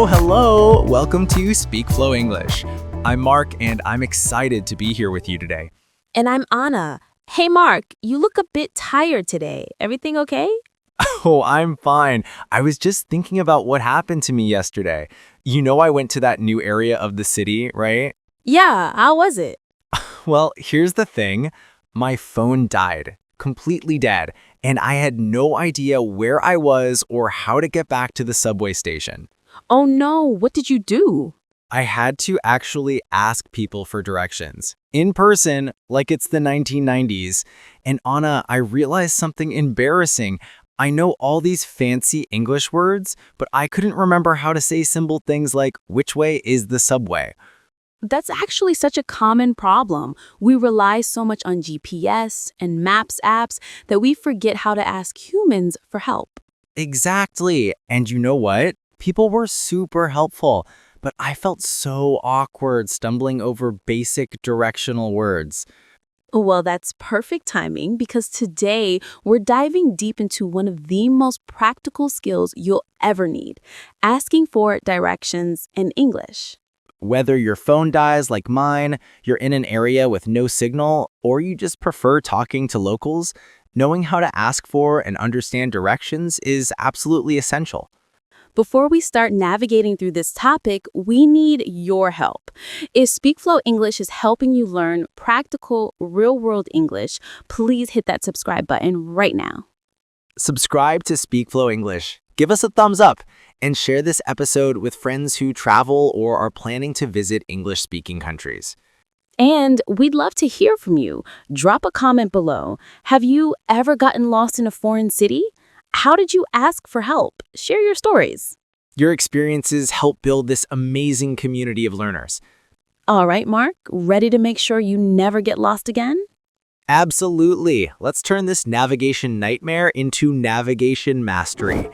Hello! Welcome to SpeakFlow English. I'm Mark, and I'm excited to be here with you today. And I'm Anna. Hey, Mark, you look a bit tired today. Everything okay? Oh, I'm fine. I was just thinking about what happened to me yesterday. You know I went to that new area of the city, right? Yeah, how was it? Well, here's the thing. My phone died, completely dead, and I had no idea where I was or how to get back to the subway station. Oh no, what did you do? I had to actually ask people for directions in person, like it's the 1990s. And Anna, I realized something embarrassing. I know all these fancy English words, but I couldn't remember how to say simple things like, which way is the subway? That's actually such a common problem. We rely so much on GPS and Maps apps that we forget how to ask humans for help. Exactly. And you know what? People were super helpful, but I felt so awkward stumbling over basic directional words. Well, that's perfect timing because today we're diving deep into one of the most practical skills you'll ever need, asking for directions in English. Whether your phone dies like mine, you're in an area with no signal, or you just prefer talking to locals, knowing how to ask for and understand directions is absolutely essential. Before we start navigating through this topic, we need your help. If SpeakFlow English is helping you learn practical, real-world English, please hit that subscribe button right now. Subscribe to SpeakFlow English, give us a thumbs up, and share this episode with friends who travel or are planning to visit English-speaking countries. And we'd love to hear from you. Drop a comment below. Have you ever gotten lost in a foreign city? How did you ask for help? Share your stories. Your experiences help build this amazing community of learners. All right, Mark, ready to make sure you never get lost again? Absolutely. Let's turn this navigation nightmare into navigation mastery.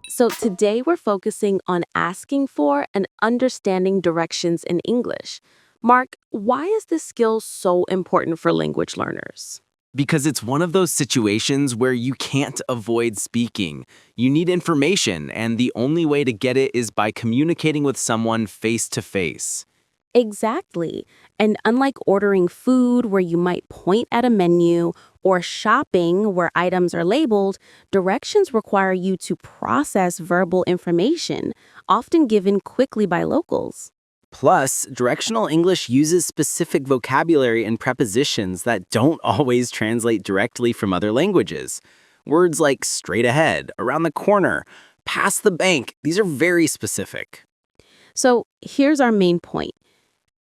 So today we're focusing on asking for and understanding directions in English. Mark, why is this skill so important for language learners? Because it's one of those situations where you can't avoid speaking. You need information, and the only way to get it is by communicating with someone face to face. Exactly. And unlike ordering food where you might point at a menu or shopping where items are labeled, directions require you to process verbal information, often given quickly by locals. Plus, directional English uses specific vocabulary and prepositions that don't always translate directly from other languages. Words like straight ahead, around the corner, past the bank, these are very specific. So here's our main point.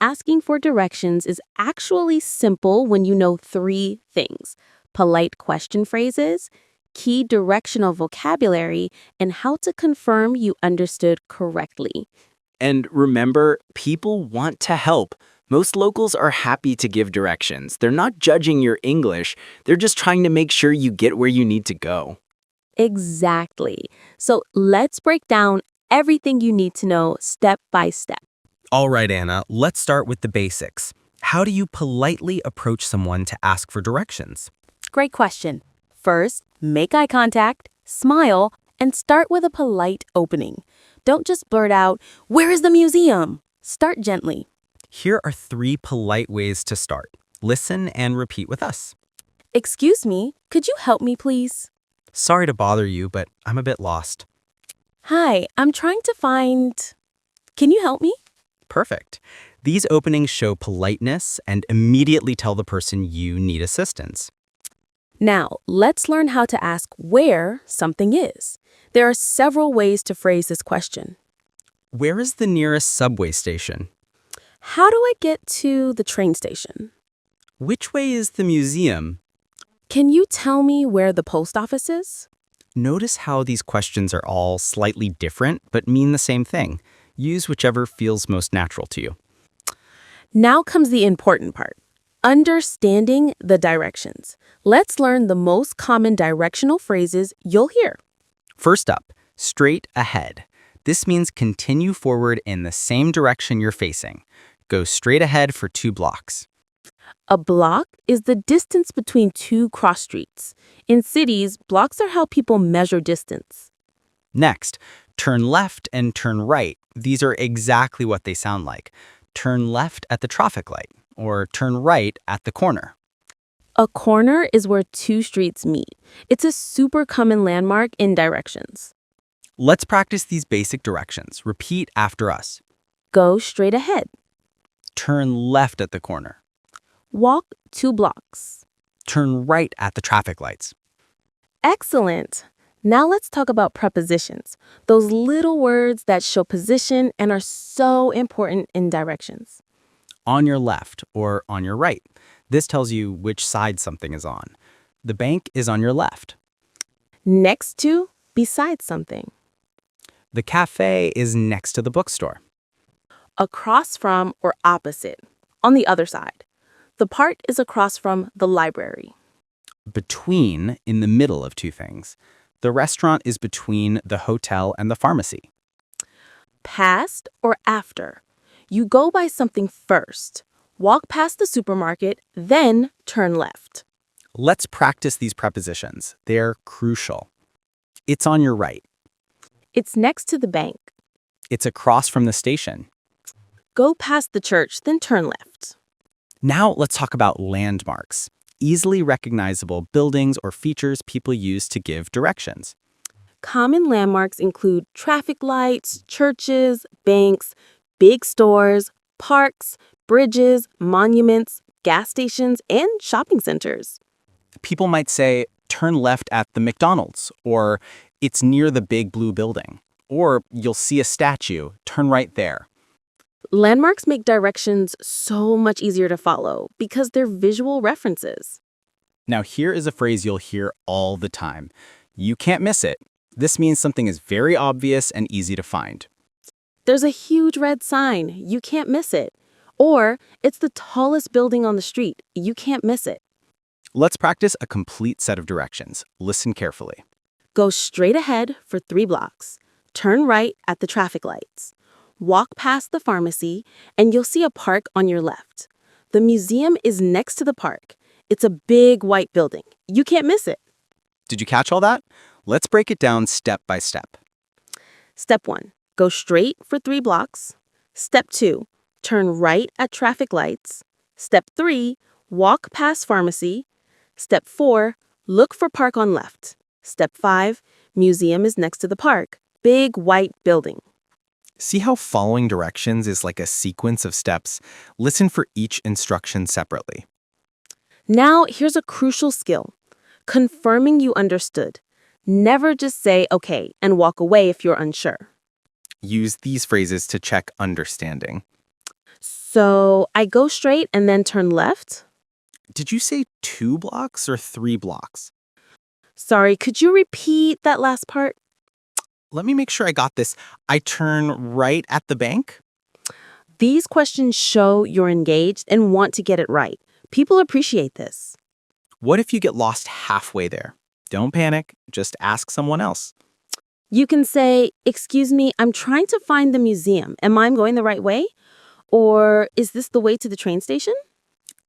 Asking for directions is actually simple when you know three things: polite question phrases, key directional vocabulary, and how to confirm you understood correctly. And remember, people want to help. Most locals are happy to give directions. They're not judging your English. They're just trying to make sure you get where you need to go. Exactly. So let's break down everything you need to know step by step. All right, Anna, let's start with the basics. How do you politely approach someone to ask for directions? Great question. First, make eye contact, smile, and start with a polite opening. Don't just blurt out, "Where is the museum?" Start gently. Here are 3 polite ways to start. Listen and repeat with us. "Excuse me, could you help me, please?" Sorry to bother you, but I'm a bit lost. "Hi, I'm trying to find... Can you help me?" Perfect. These openings show politeness and immediately tell the person you need assistance. Now, let's learn how to ask where something is. There are several ways to phrase this question. Where is the nearest subway station? How do I get to the train station? Which way is the museum? Can you tell me where the post office is? Notice how these questions are all slightly different but mean the same thing. Use whichever feels most natural to you. Now comes the important part. Understanding the directions. Let's learn the most common directional phrases you'll hear. First up, straight ahead. This means continue forward in the same direction you're facing. Go straight ahead for 2 blocks. A block is the distance between 2 cross streets. In cities, blocks are how people measure distance. Next, Turn left and turn right. These are exactly what they sound like. Turn left at the traffic light, or turn right at the corner. A corner is where two streets meet. It's a super common landmark in directions. Let's practice these basic directions. Repeat after us. Go straight ahead. Turn left at the corner. Walk 2 blocks. Turn right at the traffic lights. Excellent. Now let's talk about prepositions, those little words that show position and are so important in directions. On your left or on your right. This tells you which side something is on. The bank is on your left. Next to, beside something. The cafe is next to the bookstore. Across from or opposite, on the other side. The park is across from the library. Between, in the middle of two things. The restaurant is between the hotel and the pharmacy. Past or after. You go by something first. Walk past the supermarket, then turn left. Let's practice these prepositions. They're crucial. It's on your right. It's next to the bank. It's across from the station. Go past the church, then turn left. Now let's talk about landmarks. Easily recognizable buildings or features people use to give directions. Common landmarks include traffic lights, churches, banks, big stores, parks, bridges, monuments, gas stations, and shopping centers. People might say, turn left at the McDonald's, or it's near the big blue building, or you'll see a statue, turn right there. Landmarks make directions so much easier to follow because they're visual references. Now here is a phrase you'll hear all the time. You can't miss it. This means something is very obvious and easy to find. There's a huge red sign. You can't miss it. Or it's the tallest building on the street. You can't miss it. Let's practice a complete set of directions. Listen carefully. Go straight ahead for 3 blocks. Turn right at the traffic lights. Walk past the pharmacy, and you'll see a park on your left. The museum is next to the park. It's a big white building. You can't miss it. Did you catch all that? Let's break it down step by step. Step 1, go straight for 3 blocks. Step 2, turn right at traffic lights. Step 3, walk past pharmacy. Step 4, look for park on left. Step 5, museum is next to the park. Big white building. See how following directions is like a sequence of steps? Listen for each instruction separately. Now, here's a crucial skill. Confirming you understood. Never just say, okay, and walk away if you're unsure. Use these phrases to check understanding. So, I go straight and then turn left? Did you say 2 blocks or 3 blocks? Sorry, could you repeat that last part? Let me make sure I got this. I turn right at the bank? These questions show you're engaged and want to get it right. People appreciate this. What if you get lost halfway there? Don't panic. Just ask someone else. You can say, excuse me, I'm trying to find the museum. Am I going the right way? Or is this the way to the train station?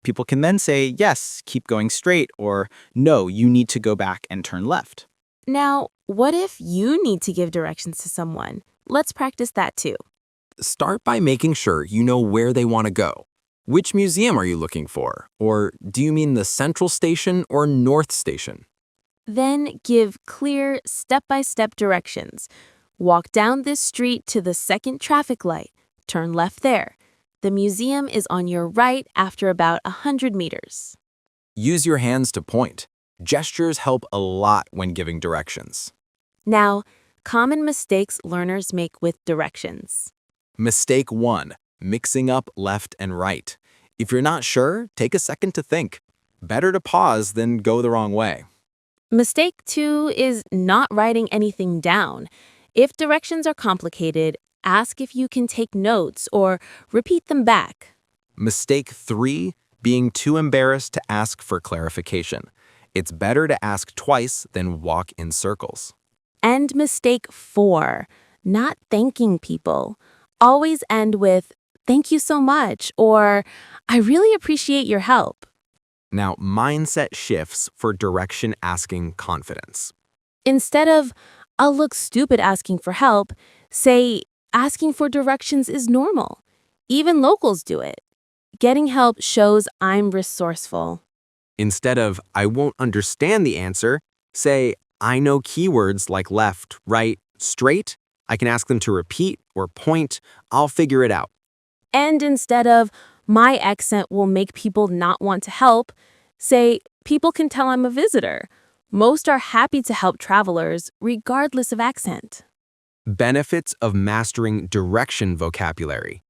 People can then say, yes, keep going straight, or no, you need to go back and turn left. Now, what if you need to give directions to someone? Let's practice that too. Start by making sure you know where they want to go. Which museum are you looking for? Or do you mean the Central Station or North Station? Then give clear step-by-step directions. Walk down this street to the second traffic light. Turn left there. The museum is on your right after about 100 meters. Use your hands to point. Gestures help a lot when giving directions. Now, common mistakes learners make with directions. Mistake 1, mixing up left and right. If you're not sure, take a second to think. Better to pause than go the wrong way. Mistake 2 is not writing anything down. If directions are complicated, ask if you can take notes or repeat them back. Mistake 3, being too embarrassed to ask for clarification. It's better to ask twice than walk in circles. And mistake 4, not thanking people. Always end with, thank you so much, or I really appreciate your help. Now, mindset shifts for direction asking confidence. Instead of, I'll look stupid asking for help. Say, asking for directions is normal. Even locals do it. Getting help shows I'm resourceful. Instead of, I won't understand the answer, say, I know keywords like left, right, straight. I can ask them to repeat or point. I'll figure it out. And instead of, my accent will make people not want to help, say, people can tell I'm a visitor. Most are happy to help travelers, regardless of accent. Benefits of mastering direction vocabulary.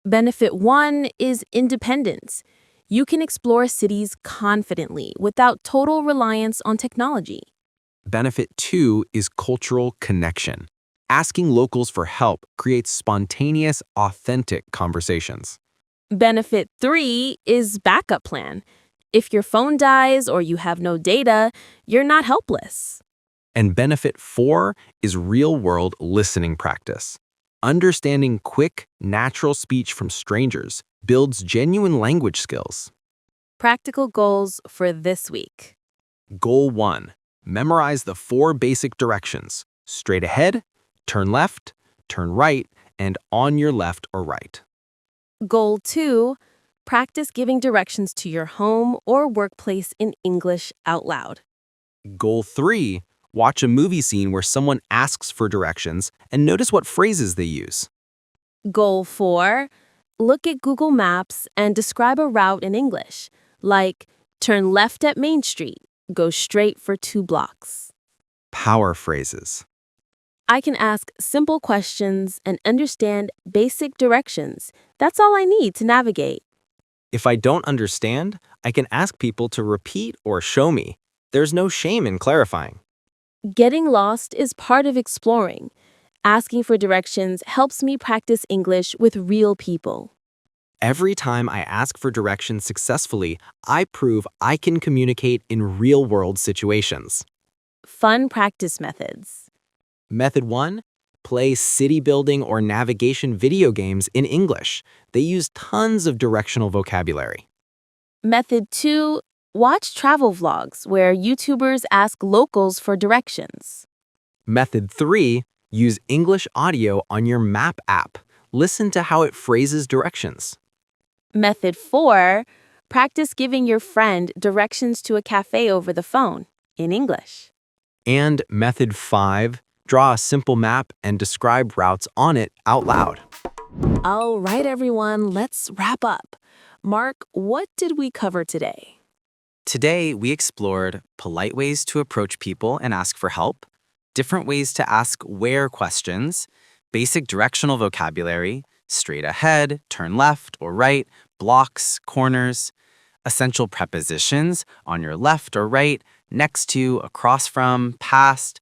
Benefit 1 is independence. You can explore cities confidently without total reliance on technology. Benefit 2 is cultural connection. Asking locals for help creates spontaneous, authentic conversations. Benefit 3 is backup plan. If your phone dies or you have no data, you're not helpless. And benefit 4 is real-world listening practice. Understanding quick, natural speech from strangers builds genuine language skills. Practical goals for this week. Goal 1. Memorize the 4 basic directions: straight ahead, turn left, turn right, and on your left or right. Goal 2. Practice giving directions to your home or workplace in English out loud. Goal 3. Watch a movie scene where someone asks for directions and notice what phrases they use. Goal 4. Look at Google Maps and describe a route in English, like turn left at Main Street, go straight for 2 blocks. Power phrases. I can ask simple questions and understand basic directions. That's all I need to navigate. If I don't understand, I can ask people to repeat or show me. There's no shame in clarifying. Getting lost is part of exploring. Asking for directions helps me practice English with real people. Every time I ask for directions successfully, I prove I can communicate in real-world situations. Fun practice methods. Method 1. Play city building or navigation video games in English. They use tons of directional vocabulary. Method 2. Watch travel vlogs where YouTubers ask locals for directions. Method 3. Use English audio on your map app. Listen to how it phrases directions. Method 4. Practice giving your friend directions to a cafe over the phone in English. And Method 5. Draw a simple map and describe routes on it out loud. All right, everyone, let's wrap up. Mark, what did we cover today? Today, we explored polite ways to approach people and ask for help, different ways to ask where questions, basic directional vocabulary, straight ahead, turn left or right, blocks, corners, essential prepositions on your left or right, next to, across from, past,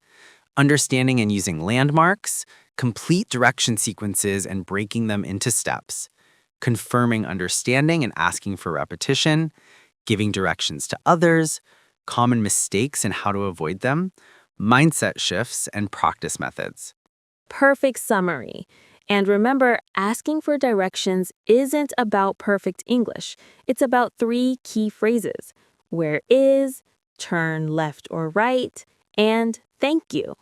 understanding and using landmarks, complete direction sequences and breaking them into steps, confirming understanding and asking for repetition, giving directions to others, common mistakes and how to avoid them, mindset shifts, and practice methods. Perfect summary. And remember, asking for directions isn't about perfect English. It's about 3 key phrases: where is, turn left or right, and thank you.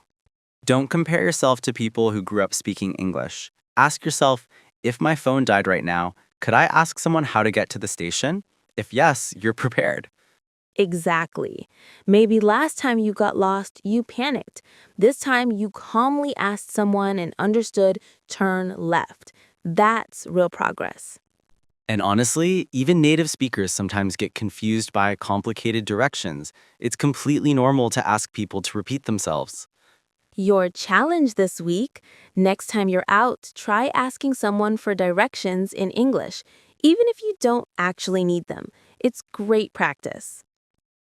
Don't compare yourself to people who grew up speaking English. Ask yourself, if my phone died right now, could I ask someone how to get to the station? If yes, you're prepared. Exactly. Maybe last time you got lost, you panicked. This time you calmly asked someone and understood turn left. That's real progress. And honestly, even native speakers sometimes get confused by complicated directions. It's completely normal to ask people to repeat themselves. Your challenge this week: next time you're out, try asking someone for directions in English, even if you don't actually need them. It's great practice.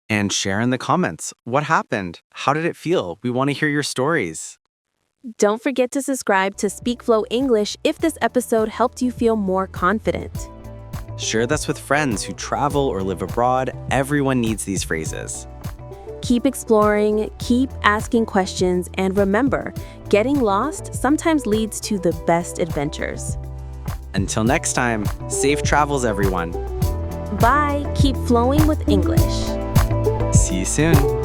And share in the comments. What happened? How did it feel? We want to hear your stories. Don't forget to subscribe to SpeakFlow English if this episode helped you feel more confident. Share this with friends who travel or live abroad. Everyone needs these phrases. Keep exploring, keep asking questions, and remember, getting lost sometimes leads to the best adventures. Until next time, safe travels, everyone. Bye. Keep flowing with English. See you soon.